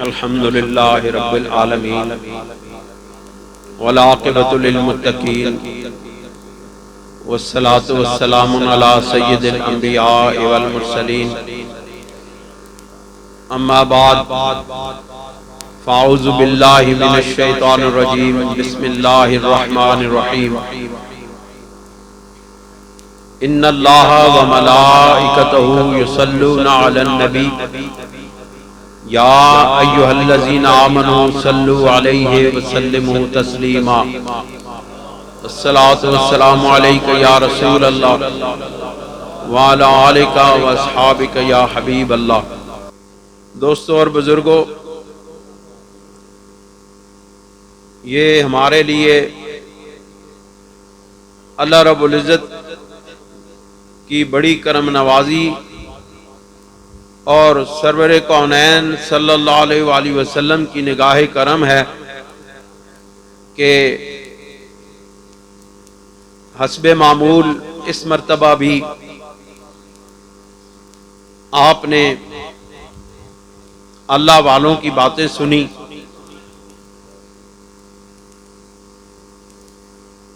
الحمد للہ رب العالمین والعاقبۃ للمتقین والصلاة والسلام علی سید الانبیاء والمرسلین اما بعد فاعوذ باللہ من الشیطان الرجیم بسم اللہ الرحمن الرحیم ان اللہ وملائکتہ یصلون علی النبی یا ایھا الذین آمنوا صلوا علیہ وسلموا تسلیما الصلاۃ والسلام علیک یا رسول اللہ وعلی آلک واصحابک یا حبیب اللہ۔ دوستو اور بزرگوں، یہ ہمارے لیے اللہ رب العزت کی بڑی کرم نوازی اور سرور کونین صلی اللہ علیہ وآلہ وسلم کی نگاہ کرم ہے کہ حسب معمول اس مرتبہ بھی آپ نے اللہ والوں کی باتیں سنی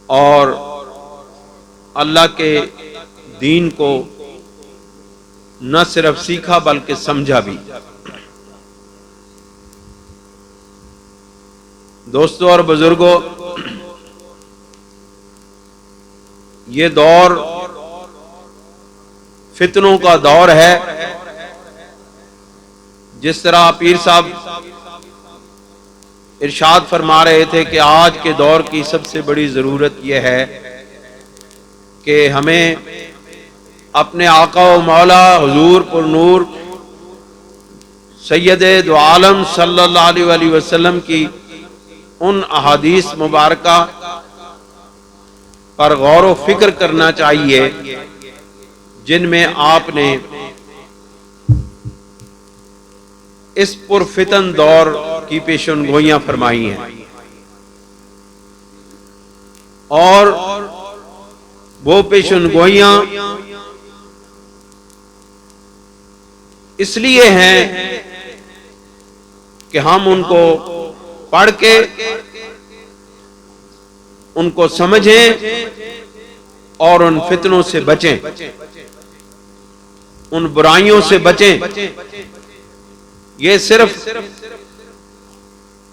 اور اللہ کے دین کو نہ صرف سیکھا بلکہ سمجھا بھی۔ دوستو اور بزرگوں، یہ دور فتنوں کا دور ہے۔ جس طرح پیر صاحب ارشاد فرما رہے تھے کہ آج کے دور کی سب سے بڑی ضرورت یہ ہے کہ ہمیں اپنے آقا و مولا حضور پر نور سید دو عالم صلی اللہ علیہ وآلہ وسلم کی ان احادیث مبارکہ پر غور و فکر کرنا چاہیے جن میں آپ نے اس پرفتن دور کی پیشن گوئیاں فرمائی ہیں، اور وہ پیشن گوئیاں اس لیے ہیں کہ ہم ان کو پڑھ کے ان کو سمجھیں اور ان فتنوں سے بچیں، ان برائیوں سے بچیں۔ یہ صرف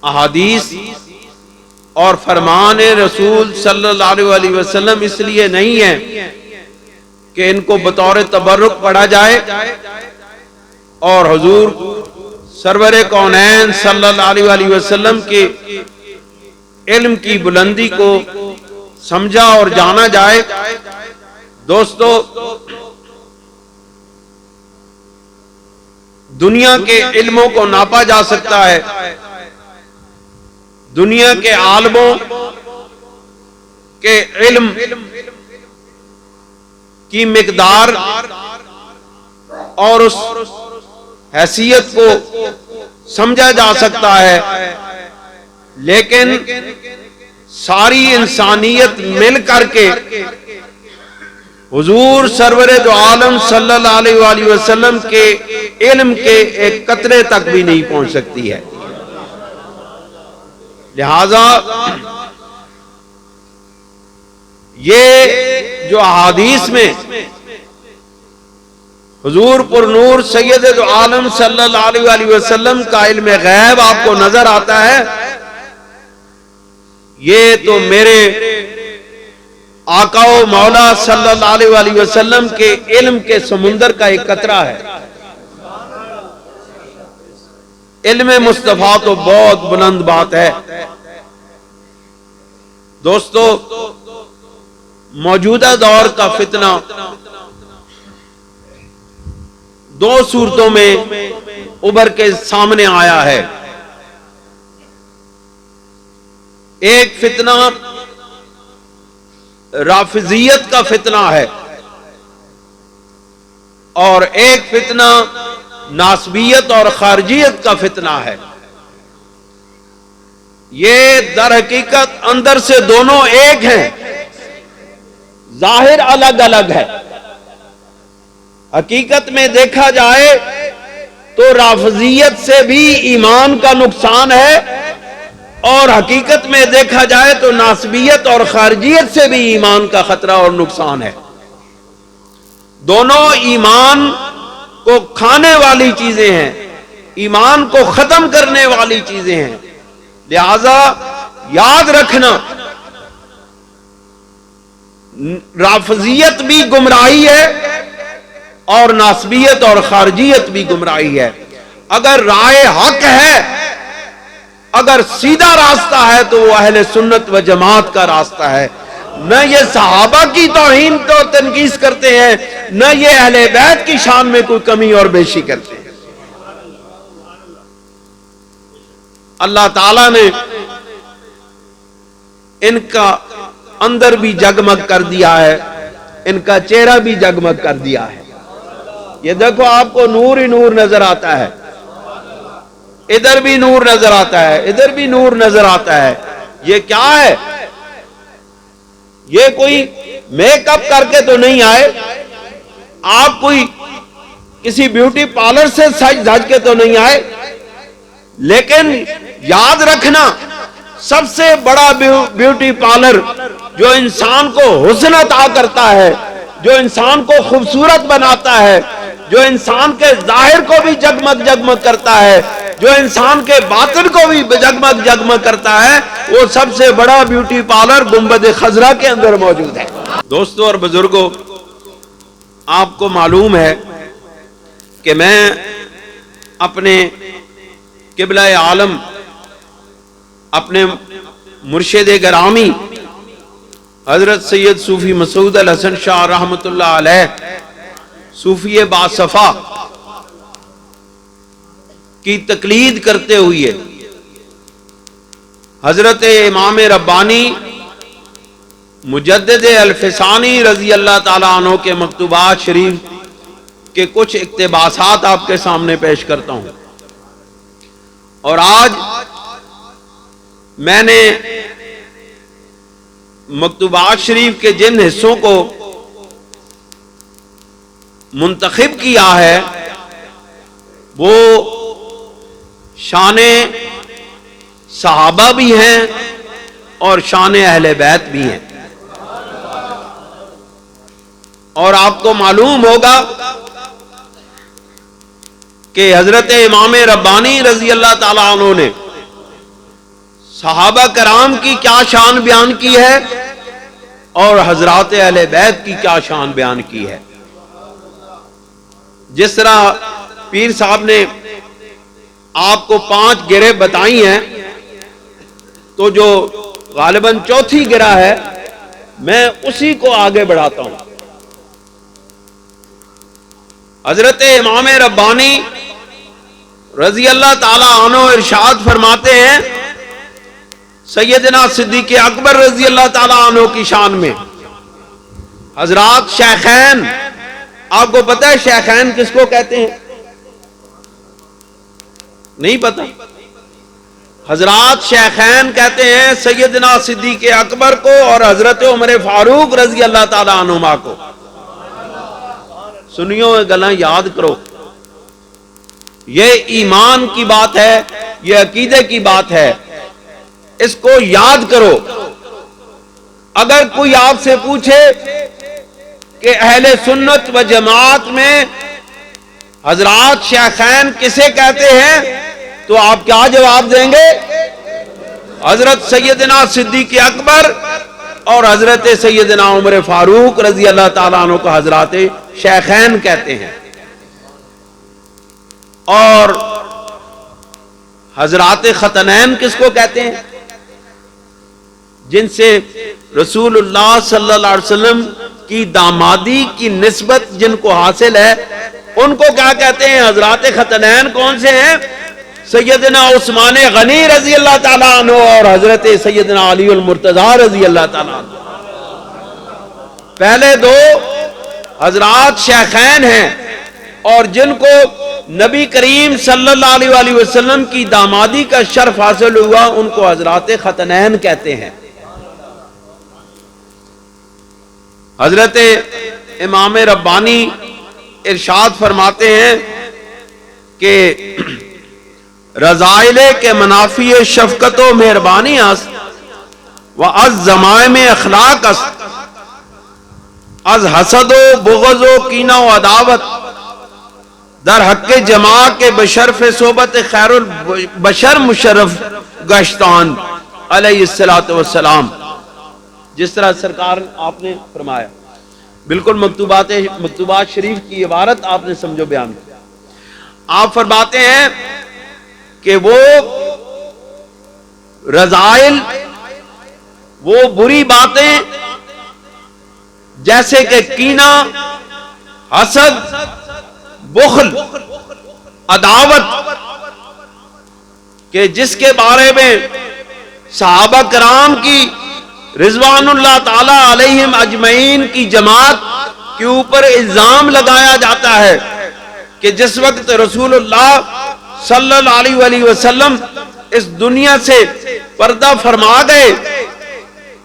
احادیث اور فرمان رسول صلی اللہ علیہ وآلہ وسلم اس لیے نہیں ہے کہ ان کو بطور تبرک پڑھا جائے اور حضور سرور کونین صلی اللہ علیہ وآلہ وسلم کے علم کی بلندی کو سمجھا اور جانا جائے۔ دوستو، دنیا کے علموں کو ناپا جا سکتا ہے، دنیا کے عالموں کے علم کی مقدار اور اس حیثیت کو سمجھا جا سکتا ہے، لیکن ساری انسانیت مل کر کے حضور سرور دو عالم صلی اللہ علیہ وآلہ وسلم کے علم کے ایک قطرے تک بھی نہیں پہنچ سکتی ہے۔ لہذا یہ جو احادیث میں حضور پر نور سید دو عالم صلی اللہ علیہ وآلہ وسلم کا علم غیب آپ کو نظر آتا ہے، یہ تو میرے آقا و مولا صلی اللہ علیہ وآلہ وسلم کے علم کے سمندر کا ایک قطرہ ہے۔ علم مصطفیٰ تو بہت بلند بات ہے۔ دوستو، موجودہ دور کا فتنہ دو صورتوں میں ابھر کے سامنے آیا ہے۔ ایک فتنہ رافضیت کا فتنہ ہے اور ایک فتنہ ناسبیت اور خارجیت کا فتنہ ہے۔ یہ در حقیقت اندر سے دونوں ایک ہیں، ظاہر الگ الگ ہے۔ حقیقت میں دیکھا جائے تو رافضیت سے بھی ایمان کا نقصان ہے، اور حقیقت میں دیکھا جائے تو ناسبیت اور خارجیت سے بھی ایمان کا خطرہ اور نقصان ہے۔ دونوں ایمان کو کھانے والی چیزیں ہیں، ایمان کو ختم کرنے والی چیزیں ہیں، لہذا یاد رکھنا رافضیت بھی گمراہی ہے اور ناسبیت اور خارجیت بھی گمراہی ہے۔ اگر رائے حق ہے، اگر سیدھا راستہ ہے تو وہ اہل سنت و جماعت کا راستہ ہے۔ نہ یہ صحابہ کی توہین تو تنقیص کرتے ہیں، نہ یہ اہل بیت کی شان میں کوئی کمی اور بیشی کرتے ہیں۔ اللہ تعالیٰ نے ان کا اندر بھی جگمگ کر دیا ہے، ان کا چہرہ بھی جگمگ کر دیا ہے۔ یہ دیکھو آپ کو نور ہی نور نظر آتا ہے، ادھر بھی نور نظر آتا ہے، ادھر بھی نور نظر آتا ہے۔ یہ کیا ہے؟ یہ کوئی میک اپ کر کے تو نہیں آئے، آپ کوئی کسی بیوٹی پارلر سے سج دھج کے تو نہیں آئے، لیکن یاد رکھنا سب سے بڑا بیوٹی پارلر جو انسان کو حسن عطا کرتا ہے، جو انسان کو خوبصورت بناتا ہے، جو انسان کے ظاہر کو بھی جگمگ جگمگ کرتا ہے، جو انسان کے باطن کو بھی جگمگ جگمگ کرتا ہے، وہ سب سے بڑا بیوٹی پارلر گنبد خضرا کے اندر موجود ہے۔ دوستو اور بزرگوں، آپ کو معلوم ہے کہ میں اپنے قبلہ عالم، اپنے مرشد گرامی حضرت سید صوفی مسعود الحسن شاہ رحمۃ اللہ علیہ، صوفی باصفا کی تقلید کرتے ہوئے حضرت امام ربانی مجدد الفسانی رضی اللہ تعالیٰ عنہ کے مکتوبات شریف کے کچھ اقتباسات آپ کے سامنے پیش کرتا ہوں۔ اور آج میں نے مکتوبات شریف کے جن حصوں کو منتخب کیا ہے وہ شان صحابہ بھی ہیں اور شان اہل بیت بھی ہیں۔ اور آپ کو معلوم ہوگا کہ حضرت امام ربانی رضی اللہ تعالیٰ عنہ نے صحابہ کرام کی کیا شان بیان کی ہے اور حضرات اہل بیت کی کیا شان بیان کی ہے۔ جس طرح پیر صاحب نے آپ کو 5 گرہ بتائی ہیں، تو جو غالباً چوتھی گرہ ہے میں اسی کو آگے بڑھاتا ہوں۔ حضرت امام ربانی رضی اللہ تعالی عنہ ارشاد فرماتے ہیں سیدنا صدیق اکبر رضی اللہ تعالی عنہ کی شان میں، حضرات شیخین، آپ کو پتہ ہے شیخین کس کو کہتے ہیں؟ نہیں پتہ؟ حضرات شیخین کہتے ہیں سیدنا صدیق اکبر کو اور حضرت عمر فاروق رضی اللہ تعالی عنہما کو۔ سنیو گلاں یاد کرو، یہ ایمان کی بات ہے، یہ عقیدے کی بات ہے، اس کو یاد کرو۔ اگر کوئی آپ سے پوچھے کہ اہل سنت و جماعت میں حضرات شیخین کسے کہتے ہیں تو آپ کیا جواب دیں گے؟ حضرت سیدنا صدیق اکبر اور حضرت سیدنا عمر فاروق رضی اللہ تعالیٰ عنہ کو حضرات شیخین کہتے ہیں۔ اور حضرات ختنین کس کو کہتے ہیں؟ جن سے رسول اللہ صلی اللہ علیہ وسلم کی دامادی کی نسبت جن کو حاصل ہے ان کو کیا کہتے ہیں؟ حضرات ختنین کون سے ہیں؟ سیدنا عثمان غنی رضی اللہ تعالیٰ عنہ اور حضرت سیدنا علی المرتضی رضی اللہ تعالیٰ عنہ۔ پہلے دو حضرات شیخین ہیں، اور جن کو نبی کریم صلی اللہ علیہ وسلم کی دامادی کا شرف حاصل ہوا ان کو حضرات ختنین کہتے ہیں۔ حضرت امام ربانی ارشاد فرماتے ہیں کہ رضائل کے منافی شفقت و مہربانی است و از زمائم اخلاق است از حسد و بغض و کینہ و عداوت در حق جماع کے بشرف صحبت خیر البشر مشرف گشتان علیہ الصلوۃ والسلام. جس طرح سرکار آپ نے فرمایا، بالکل مکتوبات شریف کی عبارت آپ نے سمجھو بیان کی. آپ فرماتے ہیں کہ وہ رذائل، وہ بری باتیں جیسے کہ کینہ، حسد، بخل، عداوت، کہ جس کے بارے میں صحابہ کرام کی رضوان اللہ تعالی علیہم اجمعین کی جماعت کے اوپر الزام لگایا جاتا ہے کہ جس وقت رسول اللہ صلی اللہ علیہ وآلہ وسلم اس دنیا سے پردہ فرما گئے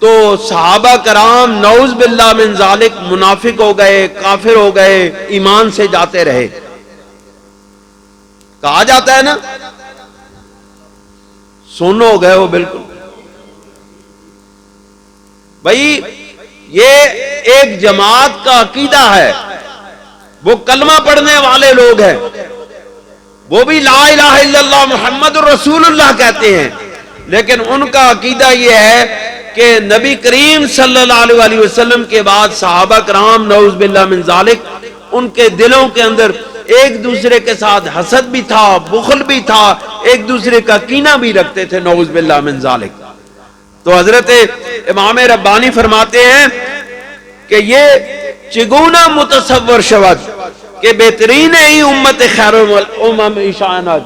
تو صحابہ کرام نعوذ باللہ من ذالک منافق ہو گئے، کافر ہو گئے، ایمان سے جاتے رہے. کہا جاتا ہے نا، سنو ہو گئے وہ. بالکل بھائی یہ ایک جماعت کا عقیدہ ہے، وہ کلمہ پڑھنے والے لوگ ہیں، وہ بھی لا الہ الا اللہ محمد الرسول اللہ کہتے ہیں، لیکن ان کا عقیدہ یہ ہے کہ نبی کریم صلی اللہ علیہ وسلم کے بعد صحابہ کرام نعوذ باللہ من ذالک ان کے دلوں کے اندر ایک دوسرے کے ساتھ حسد بھی تھا، بخل بھی تھا، ایک دوسرے کا کینہ بھی رکھتے تھے نعوذ باللہ من ذالک. تو حضرت امام ربانی فرماتے ہیں کہ یہ چگونہ متصور شود کہ بہترین ہی امت خیر الامم شانت،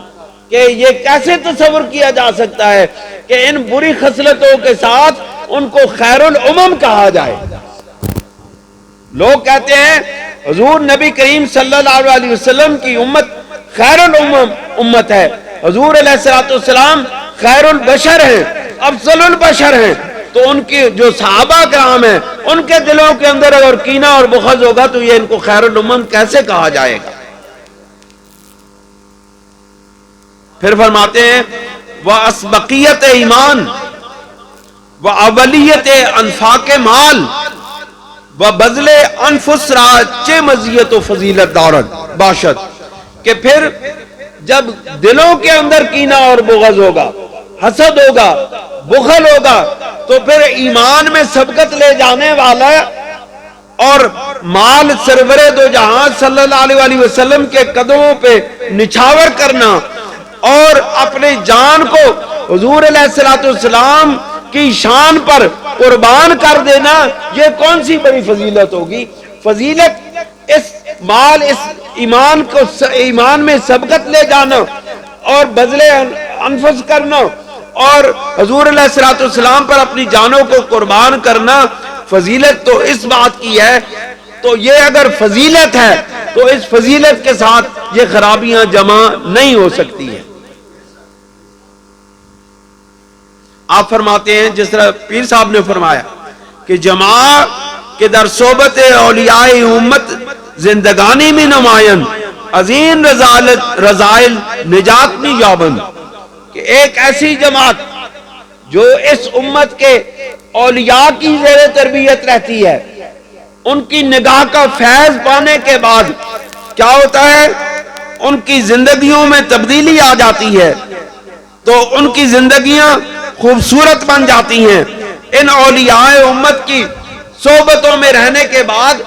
کہ یہ کیسے تصور کیا جا سکتا ہے کہ ان بری خصلتوں کے ساتھ ان کو خیر الامم کہا جائے. لوگ کہتے ہیں حضور نبی کریم صلی اللہ علیہ وسلم کی امت خیر الامم امت ہے، حضور علیہ الصلوۃ والسلام خیر البشر ہیں، افضل البشر ہیں. تو ان کی جو صحابہ کرام ہیں ان کے دلوں کے اندر اگر کینہ اور بغض ہوگا تو یہ ان کو خیر الامم کیسے کہا جائے گا؟ پھر فرماتے ہیں وَأَسْبَقِيَّتِ ایمان وَأَوَلِيَّتِ انفاق مال وَبَذْلِ انفس را چے مزیت و فضیلت دارت باشد. کہ پھر جب دلوں کے اندر کینہ اور بغض ہوگا، حسد ہوگا، بخل ہوگا، تو پھر ایمان میں سبقت لے جانے والا اور مال سرور دو جہاں صلی اللہ علیہ وسلم کے قدموں پہ نچھاور کرنا اور اپنے جان کو حضور علیہ الصلوۃ والسلام کی شان پر قربان کر دینا، یہ کون سی بڑی فضیلت ہوگی؟ فضیلت اس مال، اس ایمان کو ایمان میں سبقت لے جانا اور بذل انفس کرنا اور حضور علیہ الصلوۃ والسلام پر اپنی جانوں کو قربان کرنا، فضیلت تو اس بات کی ہے. تو یہ اگر فضیلت ہے تو اس فضیلت کے ساتھ یہ خرابیاں جمع نہیں ہو سکتی ہیں. آپ فرماتے ہیں جس طرح پیر صاحب نے فرمایا کہ جماع کے در صحبت اولیاء امت زندگانی میں نمائن عظیم رضائل نجات میں یابند. کہ ایک ایسی جماعت جو اس امت کے اولیاء کی زیر تربیت رہتی ہے، ان کی نگاہ کا فیض پانے کے بعد کیا ہوتا ہے؟ ان کی زندگیوں میں تبدیلی آ جاتی ہے، تو ان کی زندگیاں خوبصورت بن جاتی ہیں. ان اولیاء امت کی صحبتوں میں رہنے کے بعد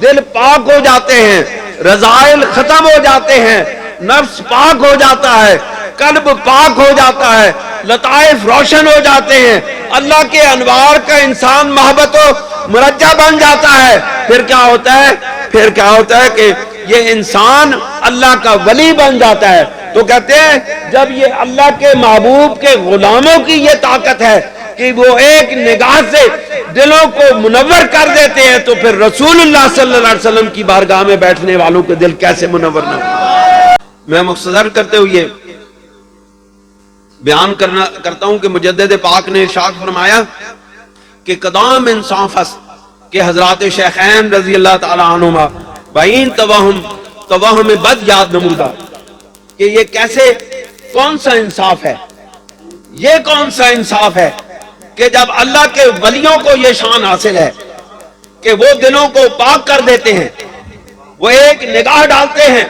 دل پاک ہو جاتے ہیں، رذائل ختم ہو جاتے ہیں، نفس پاک ہو جاتا ہے، قلب پاک ہو جاتا ہے، لطائف روشن ہو جاتے ہیں، اللہ کے انوار کا انسان محبت و مرجع بن جاتا ہے. پھر کیا ہوتا ہے؟ پھر کیا ہوتا ہے کہ یہ انسان اللہ کا ولی بن جاتا ہے. تو کہتے ہیں جب یہ اللہ کے محبوب کے غلاموں کی یہ طاقت ہے کہ وہ ایک نگاہ سے دلوں کو منور کر دیتے ہیں، تو پھر رسول اللہ صلی اللہ علیہ وسلم کی بارگاہ میں بیٹھنے والوں کے دل کیسے منور نہ ہو. میں مختصر کرتے ہوئے بیان کرتا ہوں کہ مجدد پاک نے ارشاد فرمایا کہ قدام انصاف است کہ حضرات شیخین رضی اللہ تعالی عنہما بین توہم بد یاد نمودہ، کہ یہ کیسے، کون سا انصاف ہے، یہ کون سا انصاف ہے کہ جب اللہ کے ولیوں کو یہ شان حاصل ہے کہ وہ دلوں کو پاک کر دیتے ہیں، وہ ایک نگاہ ڈالتے ہیں،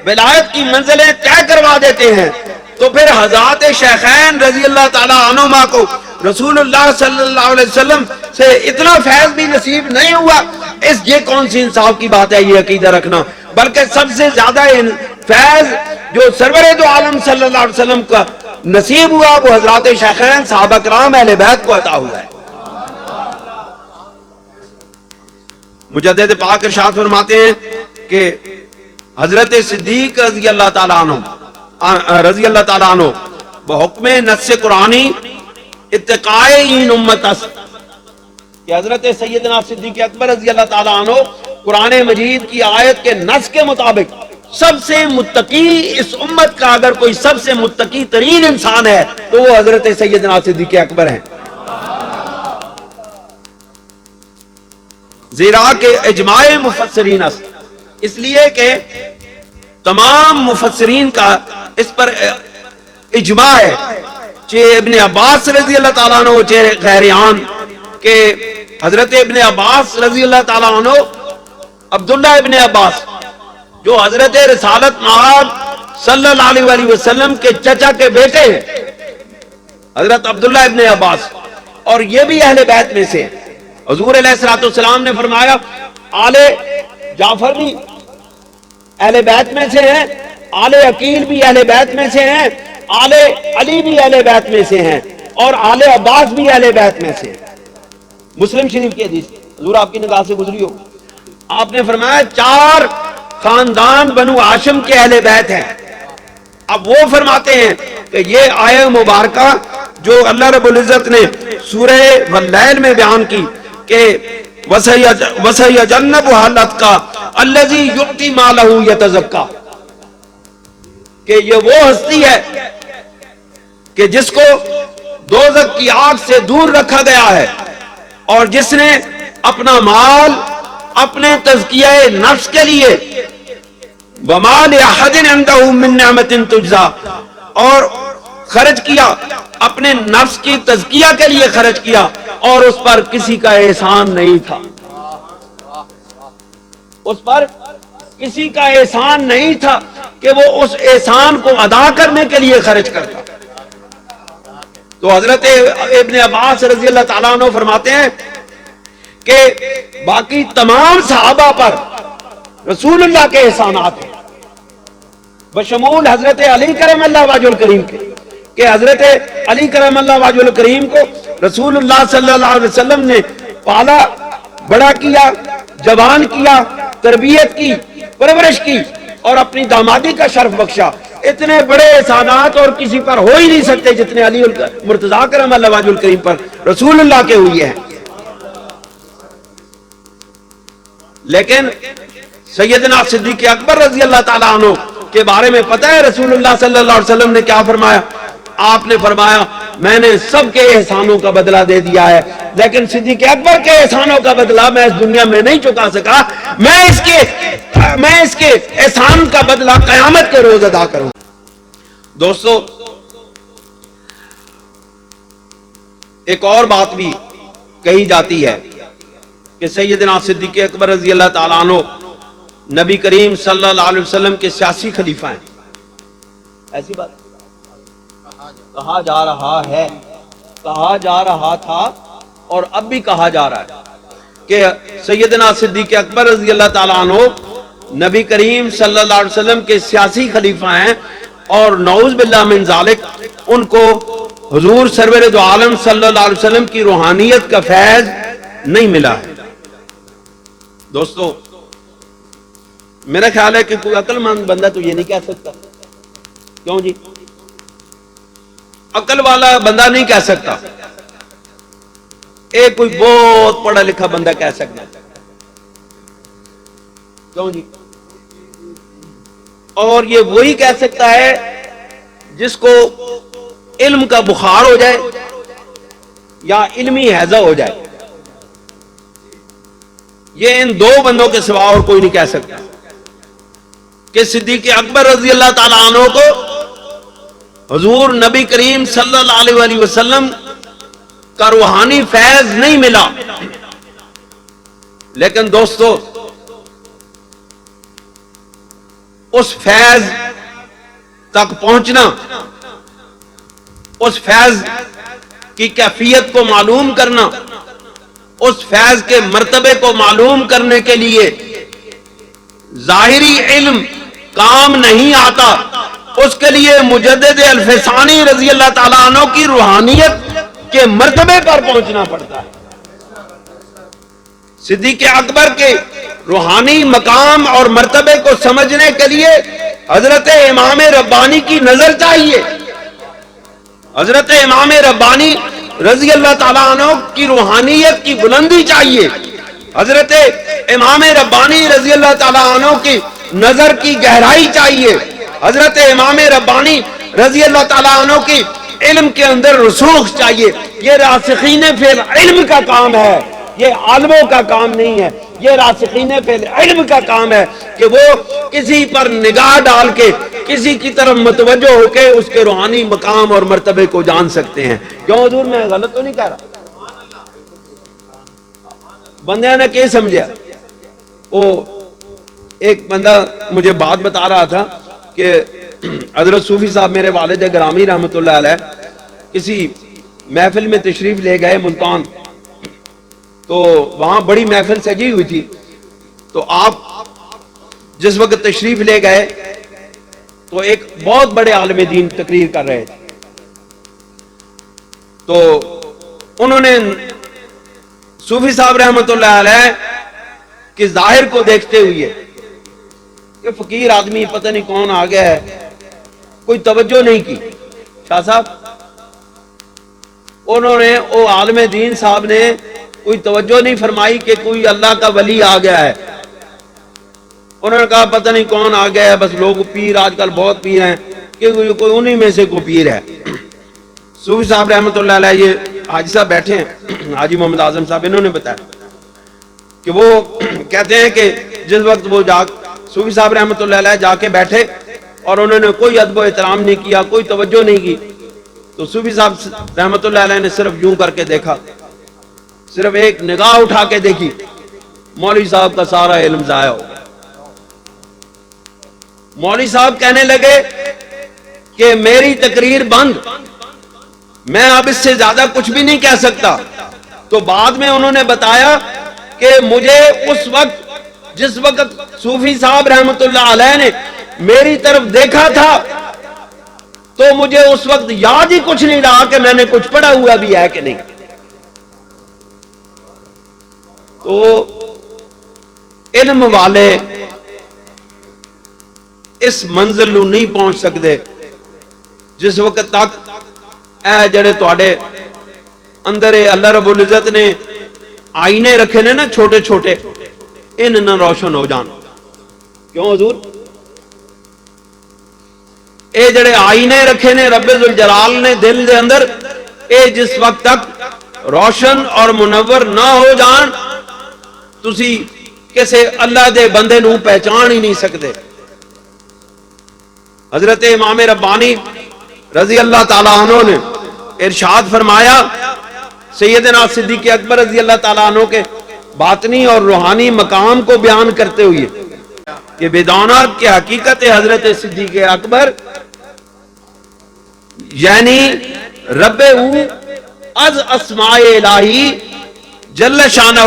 ولایت کی منزلیں طے کروا دیتے ہیں، تو پھر حضرات شیخین رضی اللہ تعالی عنہما کو رسول اللہ صلی اللہ علیہ وسلم سے اتنا فیض بھی نصیب نہیں ہوا، یہ کون سی انصاف کی بات ہے یہ عقیدہ رکھنا؟ بلکہ سب سے زیادہ فیض جو سرور دو عالم صلی اللہ علیہ وسلم کا نصیب ہوا وہ حضرات شیخین صحابہ کرام اہل بیت کو عطا ہوا ہے۔ مجدد پاک ارشاد فرماتے ہیں کہ حضرت صدیق رضی اللہ تعالیٰ عنہ بحکم نص قرآنی اتقائے این امت است، کہ حضرت سیدنا صدیق اکبر رضی اللہ تعالیٰ عنہ قرآن مجید کی آیت کے نص کے مطابق سب سے متقی اس امت کا اگر کوئی سب سے متقی ترین انسان ہے تو وہ حضرت سیدنا صدیق اکبر ہیں، زیرا کہ اجماع مفسرین است، اس لیے کہ تمام مفسرین کا اس پر اجماع ہے، چاہے ابن عباس رضی اللہ تعالیٰ عنہ چاہے غیریان، کہ حضرت ابن عباس رضی اللہ تعالیٰ عنہ عبداللہ ابن عباس جو حضرت رسالت مآب صلی اللہ علیہ وسلم کے چچا کے بیٹے ہیں، حضرت عبداللہ ابن عباس، اور یہ بھی اہل بیت میں سے۔ حضور علیہ الصلوۃ والسلام نے فرمایا آل جعفر بھی اہل بیت میں سے ہیں، آل عقیل بھی اہل بیت میں سے ہیں، آل علی بھی اہل بیت میں سے ہیں، اور آل عباس بھی اہل بیت میں سے ہیں۔ مسلم شریف کی حدیث حضور آپ کی نگاہ سے گزری ہو، آپ نے فرمایا 4 خاندان بنو ہاشم کے اہل بیت ہیں۔ اب وہ فرماتے ہیں کہ یہ آیہ مبارکہ جو اللہ رب العزت نے سورہ واللیل میں بیان کی کہ وَسَيَجَنَّبُهَا الْأَتْقَى الَّذِي يُؤْتِي مَالَهُ يَتَزَكَّى، کہ یہ وہ ہستی ہے کہ جس کو دوزخ کی آگ سے دور رکھا گیا ہے اور جس نے اپنا مال اپنے تزکیہ نفس کے لیے وَمَا لِأَحَدٍ عِندَهُ مِن نِعْمَةٍ تُجْزَى، اور خرچ کیا اپنے نفس کی تزکیہ کے لیے خرچ کیا اور اس پر کسی کا احسان نہیں تھا، اس پر کسی کا احسان نہیں تھا کہ وہ اس احسان کو ادا کرنے کے لیے خرچ کرتا۔ تو حضرت ابن عباس رضی اللہ تعالیٰ عنہ فرماتے ہیں کہ باقی تمام صحابہ پر رسول اللہ کے احسانات ہیں، بشمول حضرت علی کرم اللہ وجہ الکریم کے، کہ حضرت علی کرم اللہ وجہ الکریم کو رسول اللہ صلی اللہ علیہ وسلم نے پالا، بڑا کیا، جوان کیا، تربیت کی، پرورش کی اور اپنی دامادی کا شرف بخشا۔ اتنے بڑے احسانات اور کسی پر ہو ہی نہیں سکتے جتنے علی مرتضیٰ کرم اللہ وجہ الکریم پر رسول اللہ کے ہوئے ہیں۔ لیکن سیدنا صدیق اکبر رضی اللہ تعالیٰ عنہ کے بارے میں پتہ ہے رسول اللہ صلی اللہ علیہ وسلم نے کیا فرمایا؟ آپ نے فرمایا میں نے سب کے احسانوں کا بدلہ دے دیا ہے، لیکن صدیق اکبر کے احسانوں کا بدلہ میں اس دنیا میں نہیں چکا سکا، میں اس کے احسان کا بدلہ قیامت کے روز ادا کروں۔ دوستو، ایک اور بات بھی کہی جاتی ہے کہ سیدنا صدیق اکبر رضی اللہ تعالیٰ عنہ نبی کریم صلی اللہ علیہ وسلم کے سیاسی خلیفہ ہیں۔ ایسی بات کہا جا رہا ہے، کہا جا رہا تھا اور اب بھی کہا جا رہا ہے کہ سیدنا صدیق اکبر رضی اللہ تعالیٰ عنہ نبی کریم صلی اللہ علیہ وسلم کے سیاسی خلیفہ ہیں، اور نعوذ باللہ من ذالک ان کو حضور سرور دو عالم صلی اللہ علیہ وسلم کی روحانیت کا فیض نہیں ملا ہے۔ دوستو، میرا خیال ہے کہ کوئی عقل مند بندہ تو یہ نہیں کہہ سکتا، کیوں جی؟ عقل والا بندہ نہیں کہہ سکتا، ایک کوئی بہت پڑھا لکھا بندہ کہہ سکتا، کیوں جی؟ اور یہ وہی کہہ سکتا ہے جس کو علم کا بخار ہو جائے یا علمی ہیضہ ہو جائے، یہ ان دو بندوں کے سوا اور کوئی نہیں کہہ سکتا۔ کہ صدیق اکبر رضی اللہ تعالیٰ عنہ کو حضور نبی کریم صلی اللہ علیہ وسلم کا روحانی فیض نہیں ملا، لیکن دوستو اس فیض تک پہنچنا، اس فیض کی کیفیت کو معلوم کرنا، اس فیض کے مرتبے کو معلوم کرنے کے لیے ظاہری علم کام نہیں آتا، اس کے لیے مجدد الفسانی رضی اللہ تعالیٰ عنہ کی روحانیت کے مرتبے پر پہنچنا پڑتا ہے۔ صدیق اکبر کے روحانی مقام اور مرتبے کو سمجھنے کے لیے حضرت امام ربانی کی نظر چاہیے، حضرت امام ربانی رضی اللہ تعالیٰ عنہ کی روحانیت کی بلندی چاہیے، حضرت امام ربانی رضی اللہ تعالیٰ عنہ کی نظر کی گہرائی چاہیے، حضرت امام ربانی رضی اللہ تعالیٰ عنہ کی علم کے اندر رسوخ چاہیے۔ یہ راسخین فی العلم کا کام ہے، یہ عالموں کا کام نہیں ہے، یہ راسخین فی العلم کا کام ہے کہ وہ کسی پر نگاہ ڈال کے کسی کی طرف متوجہ ہو کے اس کے روحانی مقام اور مرتبے کو جان سکتے ہیں۔ کیوں حضور میں غلط تو نہیں کہہ رہا؟ بندے نے کیا سمجھا؟ وہ ایک بندہ مجھے بات بتا رہا تھا کہ حضرت صوفی صاحب میرے والد گرامی رحمۃ اللہ علیہ کسی محفل میں تشریف لے گئے ملتان، تو وہاں بڑی محفل سجی ہوئی تھی، تو آپ جس وقت تشریف لے گئے تو ایک بہت بڑے عالم دین تقریر کر رہے تھے، تو انہوں نے صوفی صاحب رحمۃ اللہ علیہ کے ظاہر کو دیکھتے ہوئے کہ فقیر آدمی پتہ نہیں کون آ گیا ہے، کوئی توجہ نہیں کی۔ شاہ صاحب انہوں نے وہ عالم دین صاحب نے کوئی توجہ نہیں فرمائی کہ کوئی اللہ کا ولی آ گیا ہے۔ انہوں نے کہا پتہ نہیں کون آ گیا ہے، بس لوگ پیر آج کل بہت پیر ہیں کہ کوئی انہی میں سے کوئی پیر ہے۔ صوفی صاحب رحمۃ اللہ علیہ یہ حاجی صاحب بیٹھے ہیں، حاجی محمد اعظم صاحب، انہوں نے بتایا کہ وہ کہتے ہیں کہ جس وقت وہ صوفی صاحب رحمۃ اللہ علیہ جا کے بیٹھے اور انہوں نے کوئی ادب و احترام نہیں کیا، کوئی توجہ نہیں کی، تو صوفی صاحب رحمۃ اللہ علیہ نے صرف یوں کر کے دیکھا، صرف ایک نگاہ اٹھا کے دیکھی، مولوی صاحب کا سارا علم ضائع ہو گیا۔ مولوی صاحب کہنے لگے کہ میری تقریر بند، میں اب اس سے زیادہ کچھ بھی نہیں کہہ سکتا۔ تو بعد میں انہوں نے بتایا کہ مجھے اس وقت جس وقت صوفی صاحب رحمۃ اللہ علیہ نے میری طرف دیکھا تھا تو مجھے اس وقت یاد ہی کچھ نہیں رہا کہ میں نے کچھ پڑھا ہوا بھی ہے کہ نہیں۔ تو علم والے اس منزل نو نہیں پہنچ سکتے جس وقت تک اے جڑے تواڈے اندر اللہ رب العزت نے آئینے رکھے نے نا چھوٹے چھوٹے، ان نہ روشن ہو جان۔ کیوں حضور؟ اے جڑے آئینے رکھے نے رب ذوالجلال نے دل دے اندر، اے جس وقت تک روشن اور منور نہ ہو جان تسی کسے اللہ دے بندے نو پہچان ہی نہیں سکتے۔ حضرت امام ربانی رضی اللہ تعالیٰ عنہ نے ارشاد فرمایا، سیدنا صدیق اکبر رضی اللہ تعالیٰ عنہ کے باطنی اور روحانی مقام کو بیان کرتے ہوئے کہ بدانا کی حقیقت حضرت صدیق اکبر یعنی رب از اسماء الہی جل شانہ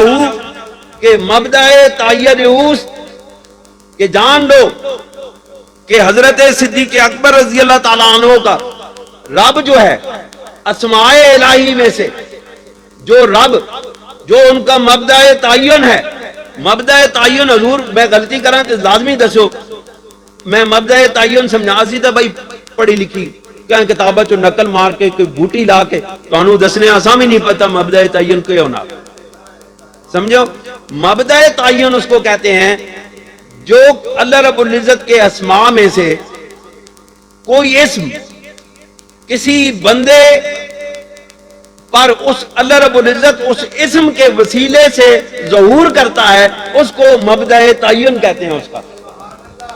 کہ مبدأ تعین اوس، کہ جان لو کہ حضرت صدیق اکبر رضی اللہ تعالیٰ عنہ کا رب جو ہے اسماء الہی میں سے جو رب جو ان کا مبدأ تعین ہے، مبدأ تعین حضور میں غلطی کراں تو لازمی دسو، میں مبدأ تعین سمجھا سی تھا بھائی پڑھی لکھی کیا کتابہ چو نقل مار کے کوئی بوٹی لا کے تو دسنے آسان بھی نہیں پتا مبدأ تعین کیا ہونا، سمجھو۔ مبدأ تعین اس کو کہتے ہیں جو اللہ رب العزت کے اسماء میں سے کوئی اسم کسی بندے پر اس اللہ رب العزت اس اسم کے وسیلے سے ظہور کرتا ہے، اس کو مبدأ تعین کہتے ہیں اس کا۔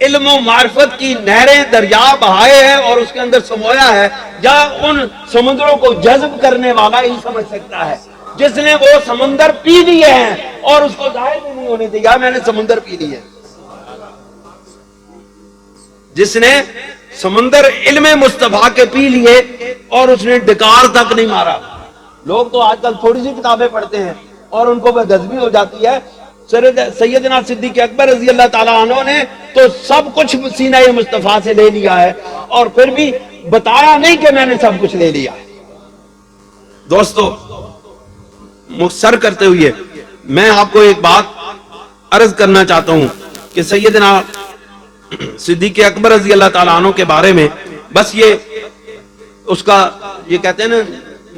علم و معرفت کی نہریں دریا بہائے ہیں اور اس کے اندر سمویا ہے، یا ان سمندروں کو جذب کرنے والا ہی سمجھ سکتا ہے، جس نے وہ سمندر پی لیے ہیں اور اس کو ظاہر بھی نہیں ہونے دیا میں نے سمندر پی لیے، جس نے سمندر علم مصطفیٰ کے پی لیے اور اس نے ڈکار تک نہیں مارا۔ لوگ تو آج کل تھوڑی سی کتابیں پڑھتے ہیں اور ان کو بے غضبی ہو جاتی ہے۔ سیدنا صدیق اکبر رضی اللہ تعالیٰ عنہ نے تو سب کچھ سینہ مصطفیٰ سے لے لیا ہے اور پھر بھی بتایا نہیں کہ میں نے سب کچھ لے لیا۔ دوستو، مختصر کرتے ہوئے میں آپ کو ایک بات عرض کرنا چاہتا ہوں کہ سیدنا صدیق اکبر رضی اللہ تعالیٰ عنہ کے بارے میں بس یہ اس کا یہ کہتے ہیں نا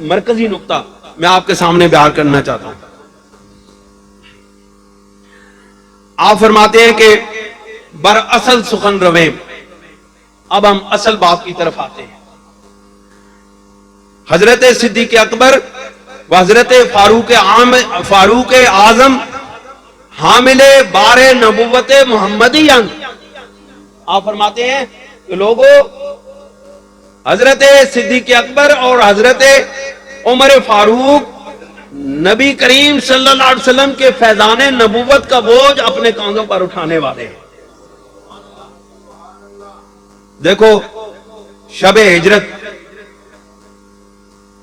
مرکزی نقطہ میں آپ کے سامنے بیان کرنا چاہتا ہوں۔ آپ فرماتے ہیں کہ بر اصل سخن رویں، اب ہم اصل بات کی طرف آتے ہیں۔ حضرت صدیق اکبر و حضرت فاروق اعظم حامل بار نبوت محمدی، آپ فرماتے ہیں کہ لوگوں، حضرت صدیق اکبر اور حضرت عمر فاروق نبی کریم صلی اللہ علیہ وسلم کے فیضان نبوت کا بوجھ اپنے کاندھوں پر اٹھانے والے ہیں۔ دیکھو، شب ہجرت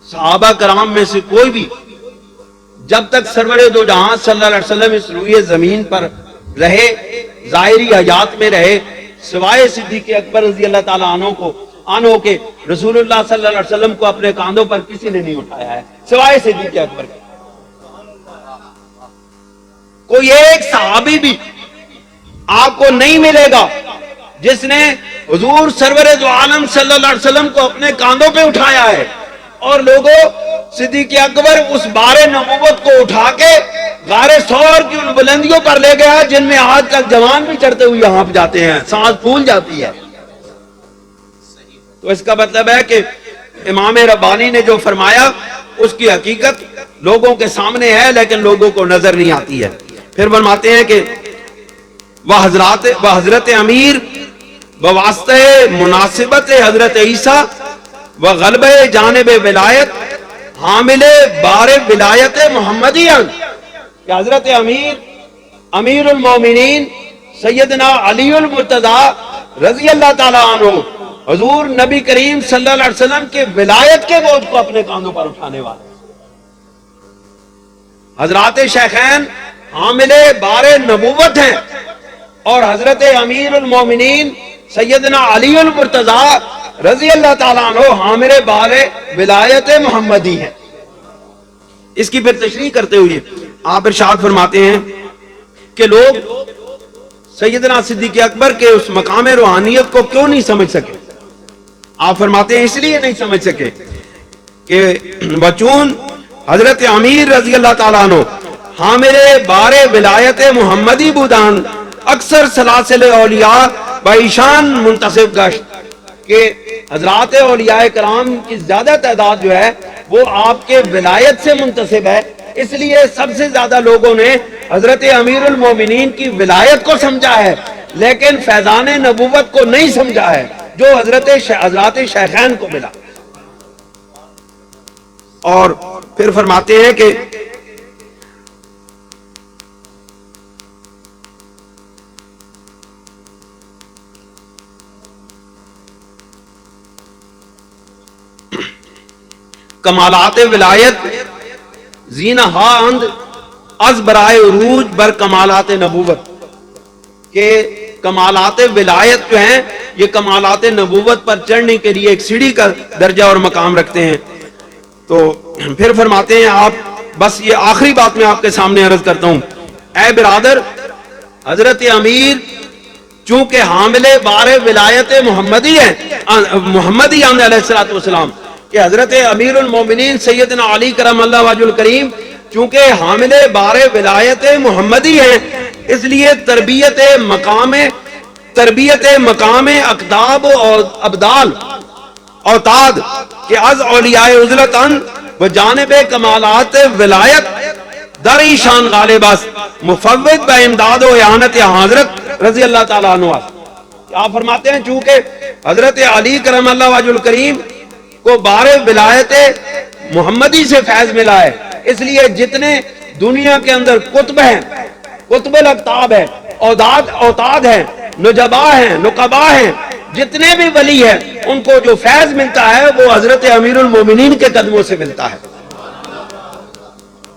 صحابہ کرام میں سے کوئی بھی جب تک سرور دو جہاں صلی اللہ علیہ وسلم اس روئے زمین پر رہے، ظاہری حیات میں رہے، سوائے صدیق اکبر رضی اللہ تعالیٰ عنہ کے رسول اللہ صلی اللہ علیہ وسلم کو اپنے کاندھوں پر کسی نے نہیں اٹھایا ہے سوائے صدیق اکبر کے۔ کوئی ایک صحابی بھی آپ کو نہیں ملے گا جس نے حضور سرور دو عالم صلی اللہ علیہ وسلم کو اپنے کاندھوں پہ اٹھایا ہے۔ اور لوگوں، صدیق اکبر اس بار نبوت کو اٹھا کے غار ثور کی ان بلندیوں پر لے گیا جن میں آج تک جوان بھی چڑھتے ہوئے یہاں پہ جاتے ہیں، سانس پھول جاتی ہے۔ تو اس کا مطلب ہے کہ امام ربانی نے جو فرمایا اس کی حقیقت لوگوں کے سامنے ہے لیکن لوگوں کو نظر نہیں آتی ہے۔ پھر فرماتے ہیں کہ وہ حضرت امیر بواسطہ مناسبت حضرت عیسیٰ و غلبہ جانب ولایت حامل بار ولایت محمدیان، کہ حضرت امیر المومنین سیدنا علی المرتضی رضی اللہ تعالیٰ عنہ حضور نبی کریم صلی اللہ علیہ وسلم کے ولایت کے بوجھ کو اپنے کاندھوں پر اٹھانے والے، حضرات شیخین حامل بار نبوت ہیں اور حضرت امیر المومنین سیدنا علی المرتضی رضی اللہ تعالیٰ عنہ حامل بار ولایت محمدی ہیں۔ اس کی پھر تشریح کرتے ہوئے آپ ارشاد فرماتے ہیں کہ لوگ سیدنا صدیق اکبر کے اس مقام روحانیت کو کیوں نہیں سمجھ سکے؟ آپ فرماتے ہیں اس لیے نہیں سمجھ سکے کہ بچون حضرت امیر رضی اللہ تعالیٰ عنہ حامل بار ولایت محمدی بودان اکثر سلاسل اولیاء بایشان منتصب گشت، کہ حضرات اولیاء کرام کی زیادہ تعداد جو ہے وہ آپ کے ولایت سے منتصب ہے، اس لیے سب سے زیادہ لوگوں نے حضرت امیر المومنین کی ولایت کو سمجھا ہے لیکن فیضان نبوت کو نہیں سمجھا ہے جو حضرات شیخین کو ملا۔ اور پھر فرماتے ہیں کہ کمالات ولایت زینہا اند از برائے عروج بر کمالات نبوت، کہ کمالات ولایت جو ہیں یہ کمالات نبوت پر چڑھنے کے لیے ایک سیڑھی کا درجہ اور مقام رکھتے ہیں۔ تو پھر فرماتے ہیں آپ، بس یہ آخری بات میں آپ کے سامنے عرض کرتا ہوں، اے برادر، حضرت امیر چونکہ حامل بار ولایت محمدی ہیں، محمدی علیہ السلام، کہ حضرت امیر المومنین سیدنا علی کرم اللہ وجہ الکریم چونکہ حامل بار ولایت محمدی ہیں، اس لیے تربیت مقام اقداب اور ابدال اوتاد کہ از اولیاء عزلتاً و جانب کمالات ولایت در ایشان غالب است، مفوض با امداد و اعانت حضرت رضی اللہ تعالیٰ عنہ، آپ فرماتے ہیں چونکہ حضرت علی کرم اللہ وجہ الکریم کو بار ولایت محمدی سے فیض ملا ہے، اس لیے جتنے دنیا کے اندر قطب ہیں، قطب الاقطاب ہیں، اوتاد ہیں، نجبا ہیں، نقبا ہیں، جتنے بھی ولی ہیں، ان کو جو فیض ملتا ہے وہ حضرت امیر المومنین کے قدموں سے ملتا ہے۔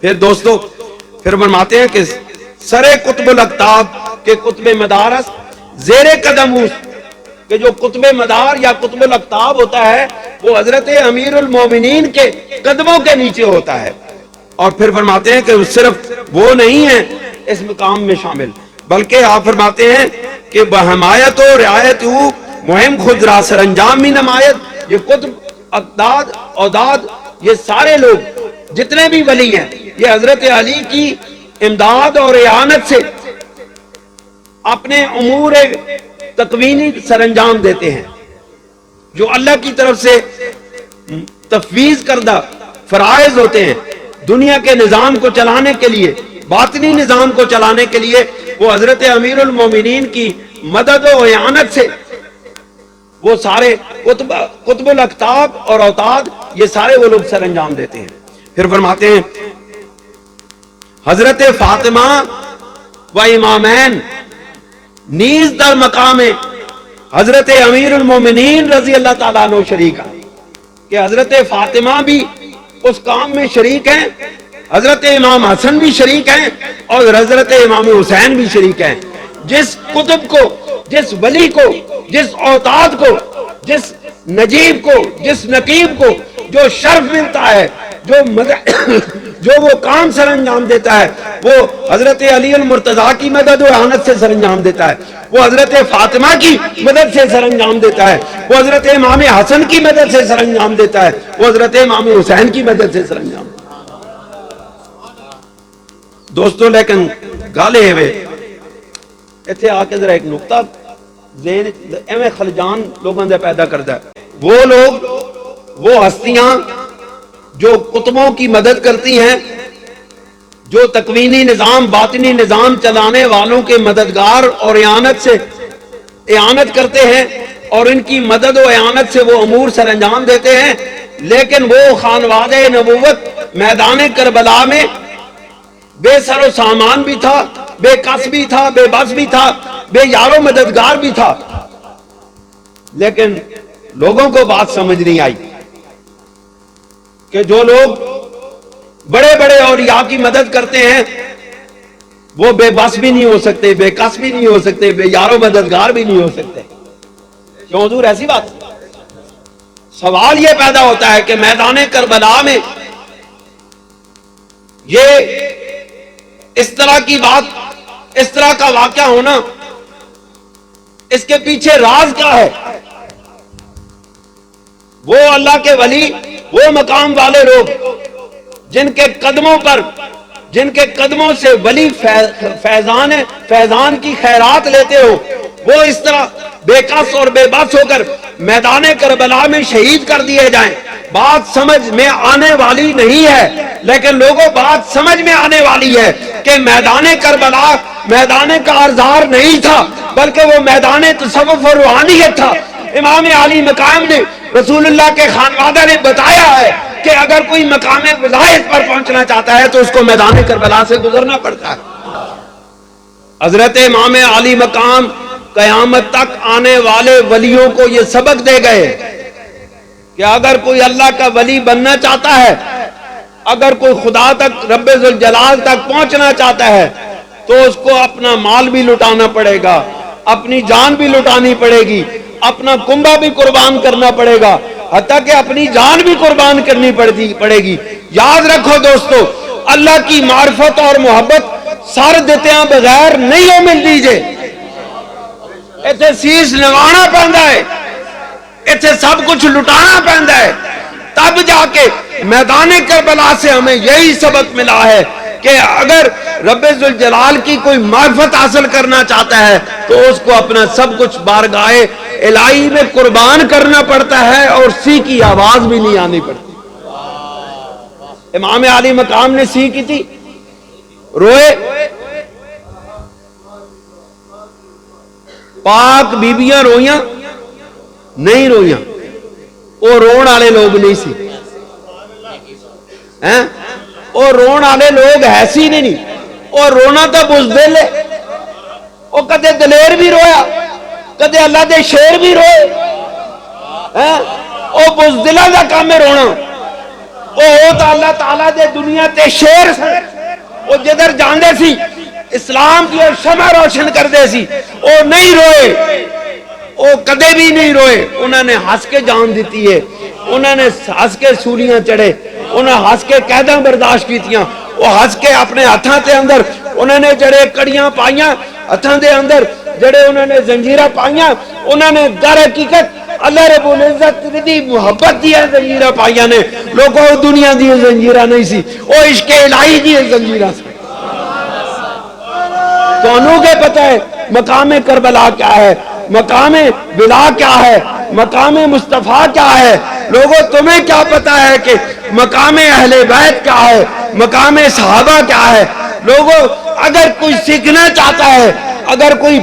پھر دوستو پھر فرماتے ہیں کہ سر قطب الاقطاب کے قطب مدارس زیر قدم کہ جو قطب مدار یا قطب الاقطاب ہوتا ہے وہ حضرت امیر المومنین کے قدموں کے نیچے ہوتا ہے۔ اور پھر فرماتے ہیں کہ صرف وہ نہیں ہے اس مقام میں شامل، بلکہ آپ فرماتے ہیں کہ بحمایت و رعایت مہم خود را سر انجام میں نمایت۔ یہ قطب اقداد اوداد یہ سارے لوگ جتنے بھی ولی ہیں یہ حضرت علی کی امداد اور اعانت سے اپنے امور تکوینی سر انجام دیتے ہیں، جو اللہ کی طرف سے تفویض کردہ فرائض ہوتے ہیں دنیا کے نظام کو چلانے کے لیے، باطنی نظام کو چلانے کے لیے، وہ حضرت امیر المومنین کی مدد و اعانت سے وہ سارے قطب الاقطاب اور اوتاد یہ سارے وہ لوگ سر انجام دیتے ہیں۔ پھر فرماتے ہیں حضرت فاطمہ و امامین نیز در مقام حضرت امیر المومنین رضی اللہ تعالیٰ عنہ شریک ہیں، کہ حضرت فاطمہ بھی اس کام میں شریک ہیں، حضرت امام حسن بھی شریک ہیں اور حضرت امام حسین بھی شریک ہیں۔ جس قطب کو، جس ولی کو، جس اوتاد کو، جس نجیب کو، جس نقیب کو جو شرف ملتا ہے، جو وہ کام سر انجام دیتا ہے وہ حضرت علی المرتضیٰ کی مدد و اعانت سے سر انجام دیتا ہے، وہ حضرت فاطمہ کی مدد سے سر انجام دیتا ہے، وہ حضرت امام حسن کی مدد سے سر انجام دیتا ہے، وہ حضرت امام حسین کی مدد سے سر انجام دیتا ہے۔ دوستو لیکن گالے ہوئے اتنے آ کے ذرا ایک نقطہ ذہن ایویں خلجان لوگوں نے پیدا کرتا ہے، وہ لوگ، وہ ہستیاں جو قطبوں کی مدد کرتی ہیں، جو تکوینی نظام، باطنی نظام چلانے والوں کے مددگار اور اعانت کرتے ہیں اور ان کی مدد و اعانت سے وہ امور سر انجام دیتے ہیں، لیکن وہ خانواد نبوت میدان کربلا میں بے سر و سامان بھی تھا، بے کس بھی تھا، بے بس بھی تھا، بے یار و مددگار بھی تھا، لیکن لوگوں کو بات سمجھ نہیں آئی کہ جو لوگ بڑے بڑے اولیاء کی مدد کرتے ہیں وہ بے بس بھی نہیں ہو سکتے، بے کس بھی نہیں ہو سکتے، بے یار و مددگار بھی نہیں ہو سکتے۔ کیوں حضور ایسی بات؟ سوال یہ پیدا ہوتا ہے کہ میدان کربلا میں یہ اس طرح کی بات، اس طرح کا واقعہ ہونا، اس کے پیچھے راز کیا ہے؟ وہ اللہ کے ولی، وہ مقام والے لوگ جن کے قدموں پر، جن کے قدموں سے ولی فیضان کی خیرات لیتے ہو، وہ اس طرح بے کس اور بے بس ہو کر میدان کربلا میں شہید کر دیے جائیں۔ بات سمجھ میں آنے والی نہیں ہے، لیکن لوگوں بات سمجھ میں آنے والی ہے کہ میدان کربلا میدان کارزار نہیں تھا، بلکہ وہ میدان تصوف و روحانیت تھا۔ امام علی مقام نے، رسول اللہ کے خانوادہ نے بتایا ہے کہ اگر کوئی مقام ولایت پر پہنچنا چاہتا ہے تو اس کو میدان کربلا سے گزرنا پڑتا ہے۔ حضرت امام علی مقام قیامت تک آنے والے ولیوں کو یہ سبق دے گئے کہ اگر کوئی اللہ کا ولی بننا چاہتا ہے، اگر کوئی خدا تک، رب ذوالجلال تک پہنچنا چاہتا ہے تو اس کو اپنا مال بھی لٹانا پڑے گا، اپنی جان بھی لٹانی پڑے گی، اپنا کنبہ بھی قربان کرنا پڑے گا، حتیٰ کہ اپنی جان بھی قربان کرنی پڑے گی۔ یاد رکھو دوستو، اللہ کی معرفت اور محبت سر دیتیاں بغیر نہیں ہو مل دیجئے، ایتھے سیس نوانا پہندا ہے، ایتھے سب کچھ لٹانا پہندا ہے، تب جا کے میدان کربلا سے ہمیں یہی سبق ملا ہے کہ اگر رب ذوالجلال کی کوئی معرفت حاصل کرنا چاہتا ہے تو اس کو اپنا سب کچھ بارگاہ الہی میں قربان کرنا پڑتا ہے اور سی کی آواز بھی نہیں آنی پڑتی۔ امام علی مقام نے سی کی تھی، روئے، پاک بیبیاں رویاں نہیں رویاں، وہ رون والے لوگ نہیں سی، وہ رون والے لوگ ہے سی نہیں، وہ رونا تو بزدل ہے، وہ کدے دلیر بھی رویا، کدے اللہ دے شیر بھی روئے، وہ بزدلہ دا کام ہے رونا، وہ تو اللہ تعالیٰ دے دنیا تے شیر سے وہ جدھر جاندے سی اسلام کی شمع روشن کر دے سی، وہ نہیں روئے، وہ کدے بھی نہیں روئے، انہوں نے ہنس کے جان دیتی ہے، انہوں نے ہنس کے سولیاں چڑھے، انہوں نے ہنس کے قیداں برداشت کیتیاں، وہ ہنس کے اپنے ہاتھاں تے اندر انہوں نے جڑے کڑیاں پائیاں ہاتھاں دے اندر، جڑے انہوں نے زنجیرہ پائیاں، انہوں نے در حقیقت اللہ رب العزت دی محبت دیا زنجیرہ پائیاں نے، لوگوں دنیا دی زنجیرہ نہیں سی، وہ عشق الہی دی زنجیرہ سی۔ تو انہوں کے پتہ ہے مقام کربلا کیا ہے، مقام بلا کیا ہے، مقام مصطفیٰ کیا ہے، لوگوں تمہیں کیا پتا ہے کہ مقام اہل بیت کیا ہے، مقام صحابہ کیا ہے؟ لوگوں اگر کوئی سیکھنا چاہتا ہے، اگر کوئی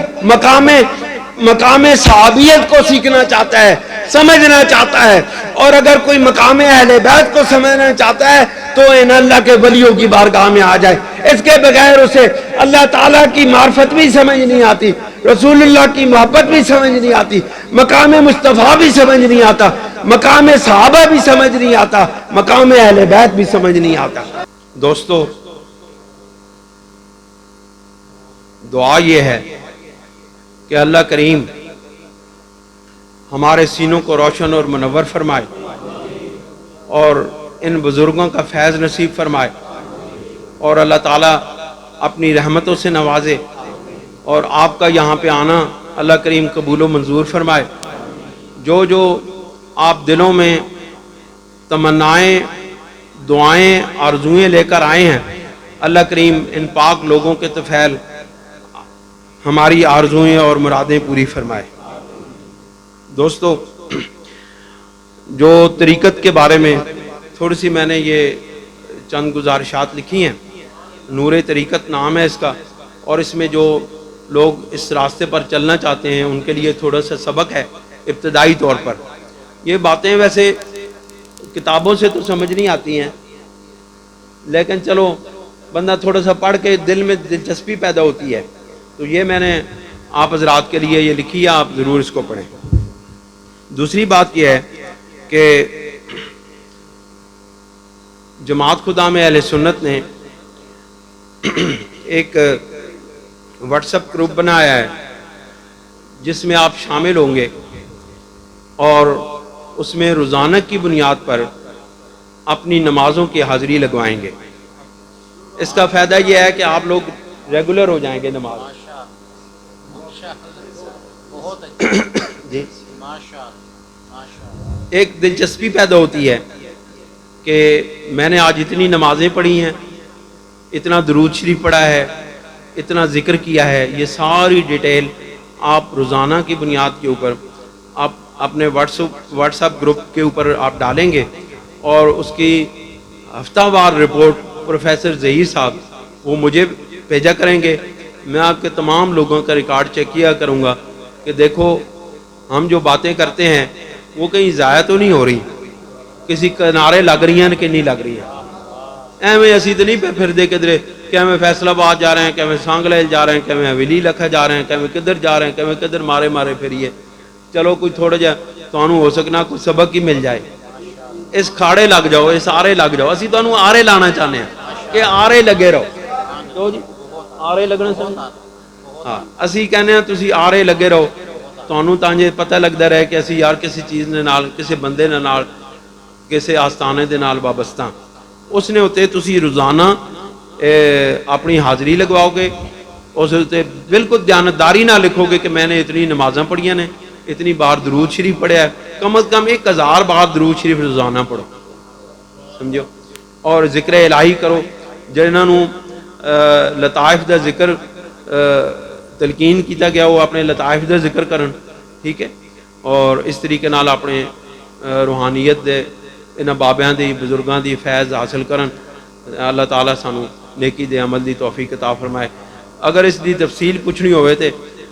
مقام صحابیت کو سیکھنا چاہتا ہے، سمجھنا چاہتا ہے، اور اگر کوئی مقام اہل بیت کو سمجھنا چاہتا ہے تو ان اللہ کے ولیوں کی بارگاہ میں آ جائے، اس کے بغیر اسے اللہ تعالیٰ کی معرفت بھی سمجھ نہیں آتی، رسول اللہ کی محبت بھی سمجھ نہیں آتی، مقام مصطفیٰ بھی سمجھ نہیں آتا، مقام صحابہ بھی سمجھ نہیں آتا، مقام اہل بیت بھی سمجھ نہیں آتا۔ دوستو دعا یہ ہے کہ اللہ کریم ہمارے سینوں کو روشن اور منور فرمائے اور ان بزرگوں کا فیض نصیب فرمائے، اور اللہ تعالیٰ اپنی رحمتوں سے نوازے، اور آپ کا یہاں پہ آنا اللہ کریم قبول و منظور فرمائے۔ جو جو آپ دلوں میں تمنائیں، دعائیں، آرزوئیں لے کر آئے ہیں، اللہ کریم ان پاک لوگوں کے طفیل ہماری آرزوئیں اور مرادیں پوری فرمائے۔ دوستو جو طریقت کے بارے میں تھوڑی سی میں نے یہ چند گزارشات لکھی ہیں، نور طریقت نام ہے اس کا، اور اس میں جو لوگ اس راستے پر چلنا چاہتے ہیں ان کے لیے تھوڑا سا سبق ہے ابتدائی طور پر۔ یہ باتیں ویسے کتابوں سے تو سمجھ نہیں آتی ہیں، لیکن چلو بندہ تھوڑا سا پڑھ کے دل میں دلچسپی پیدا ہوتی ہے، تو یہ میں نے آپ حضرات کے لیے یہ لکھی ہے، آپ ضرور اس کو پڑھیں۔ دوسری بات یہ ہے کہ جماعت خدا میں اہل سنت نے ایک واٹس ایپ گروپ بنایا ہے جس میں آپ شامل ہوں گے، اور اس میں روزانہ کی بنیاد پر اپنی نمازوں کی حاضری لگوائیں گے۔ اس کا فائدہ یہ ہے کہ آپ لوگ ریگولر ہو جائیں گے نماز۔ جی ایک دلچسپی پیدا ہوتی ہے کہ میں نے آج اتنی نمازیں پڑھی ہیں، اتنا درود شریف پڑھا ہے، اتنا ذکر کیا ہے، یہ ساری ڈیٹیل آپ روزانہ کی بنیاد کے اوپر آپ اپنے واٹس ایپ گروپ کے اوپر آپ ڈالیں گے، اور اس کی ہفتہ وار رپورٹ پروفیسر ظہیر صاحب وہ مجھے بھیجا کریں گے، میں آپ کے تمام لوگوں کا ریکارڈ چیک کیا کروں گا کہ دیکھو ہم جو باتیں کرتے ہیں وہ کہیں ضائع تو نہیں ہو رہی، کسی کنارے لگ رہی ہیں کہ نہیں لگ رہی ہیں۔ ایویں اسی تو نہیں پھر دے کدھر کہ ہمیں فیصل آباد جا رہے ہیں، کہ ہمیں سانگلیل جا رہے ہیں، کہ ہمیں ولی لکھا جا رہے ہیں، کہ ہمیں کدھر جا رہے ہیں، کہ ہمیں کدھر مارے پھریے۔ چلو کوئی تھوڑا جا تو ہو سکنا کوئی سبق ہی مل جائے، اس کھاڑے لگ جاؤ، اس آرے لگ جاؤ۔ اسی تو آرے لانا چاہتے ہیں کہ آرے لگے رہو، تو جی آرے لگنا سمجھ ہاں اسی کہنے ہیں تسی آرے لگے رہو، تانوں تانجے پتہ لگتا رہے کہ اسی یار کسی چیز نے نال، کسی بندے نے نال، کسی آستانے دے نال وابستہ اس نے ہوتے تسی روزانہ اپنی حاضری لگواؤ گے، اس ہوتے بالکل دیانتداری نہ لکھو گے کہ میں نے اتنی نمازاں پڑھیاں نے، اتنی بار درود شریف پڑھیا ہے، کم از کم 1000 بار درود شریف روزانہ پڑھو، سمجھو، اور ذکر الہی کرو، جنہوں لطائف دا ذکر تلقین کیتا گیا وہ اپنے لطائف دا ذکر کرن، ٹھیک ہے، اور اس طریقے نال اپنے روحانیت دے انہاں بابیاں دی بزرگاں دی فیض حاصل کرن۔ اللہ تعالیٰ سانو نیکی دے عمل دی توفیق عطا فرمائے۔ اگر اس دی تفصیل پوچھنی ہوئے تے